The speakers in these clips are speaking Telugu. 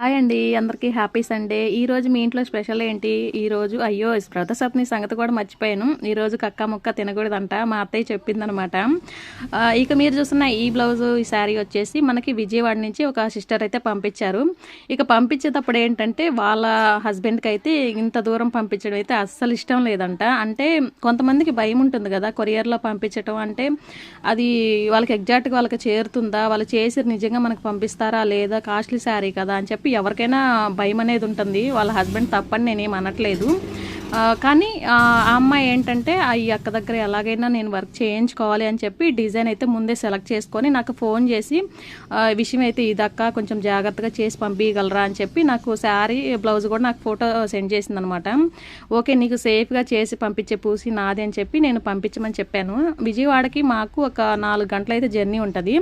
హాయ్ అండి. అందరికీ హ్యాపీ సండే. ఈరోజు మీ ఇంట్లో స్పెషల్ ఏంటి? ఈరోజు అయ్యో! వ్రతసప్తమి సంగతి కూడా మర్చిపోయాను. ఈరోజు కక్క ముక్క తినకూడదంట. మా అత్తయ్య చెప్పిందనమాట. ఇక మీరు చూస్తున్న ఈ బ్లౌజు, ఈ శారీ వచ్చేసి మనకి విజయవాడ నుంచి ఒక సిస్టర్ అయితే పంపించారు. ఇక పంపించేటప్పుడు ఏంటంటే వాళ్ళ హస్బెండ్‌కి అయితే ఇంత దూరం పంపించడం అయితే అస్సలు ఇష్టం లేదంట. అంటే కొంతమందికి భయం ఉంటుంది కదా! కొరియర్‌లో పంపించటం అంటే అది వాళ్ళకి ఎగ్జాక్ట్‌గా వాళ్ళకి చేరుతుందా? వాళ్ళు చేసి నిజంగా మనకు పంపిస్తారా? లేదా? కాస్ట్‌లీ శారీ కదా! అని చెప్పి ఎవరికైనా భయం అనేది ఉంటుంది. వాళ్ళ హస్బెండ్ తప్పని నేనేం అనట్లేదు. కానీ ఆ అమ్మాయి ఏంటంటే ఈ అక్క దగ్గర ఎలాగైనా నేను వర్క్ చేయించుకోవాలి అని చెప్పి డిజైన్ అయితే ముందే సెలెక్ట్ చేసుకొని నాకు ఫోన్ చేసి విషయం అయితే ఇదక్క కొంచెం జాగ్రత్తగా చేసి పంపించగలరా అని చెప్పి నాకు శారీ బ్లౌజ్ కూడా నాకు ఫోటో సెండ్ చేసిందనమాట. ఓకే, నీకు సేఫ్గా చేసి పంపించే పూసి నాది అని చెప్పి నేను పంపించమని చెప్పాను. విజయవాడకి మాకు ఒక 4 గంటలైతే జర్నీ ఉంటుంది.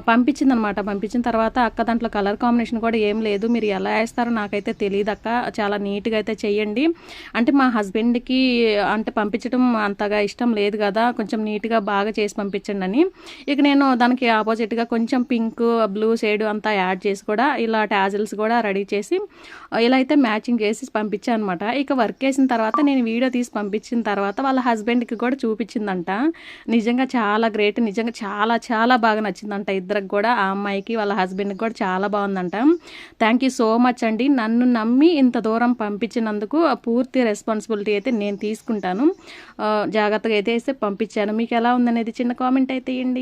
పంపించిందనమాట. పంపించిన తర్వాత అక్క దాంట్లో కలర్ కాంబినేషన్ కూడా ఏం లేదు, మీరు ఎలా వేస్తారో నాకైతే తెలియదు అక్క, చాలా నీట్గా అయితే చెయ్యండి అంటే మా హస్బెండ్కి అంటే పంపించడం అంతగా ఇష్టం లేదు కదా, కొంచెం నీట్గా బాగా చేసి పంపించండి అని. ఇక నేను దానికి ఆపోజిట్గా కొంచెం పింక్ బ్లూ షేడ్ అంతా యాడ్ చేసి కూడా ఇలా టాజిల్స్ కూడా రెడీ చేసి ఇలా అయితే మ్యాచింగ్ చేసి పంపించాను అనమాట. ఇక వర్క్ వేసిన తర్వాత నేను వీడియో తీసి పంపించిన తర్వాత వాళ్ళ హస్బెండ్కి కూడా చూపించిందంట. నిజంగా చాలా గ్రేట్, నిజంగా చాలా చాలా బాగా నచ్చిందంట ఇద్దరికి కూడా, ఆ అమ్మాయికి వాళ్ళ హస్బెండ్కి కూడా చాలా బాగుందంట. థ్యాంక్ యూ సో మచ్ అండి, నన్ను నమ్మి ఇంత దూరం పంపించినందుకు పూర్తి రెస్పాన్సిబిలిటీ అయితే నేను తీసుకుంటాను. జాగ్రత్తగా అయితే పంపించాను. మీకు ఎలా ఉందనేది చిన్న కామెంట్ అయితే ఇవ్వండి.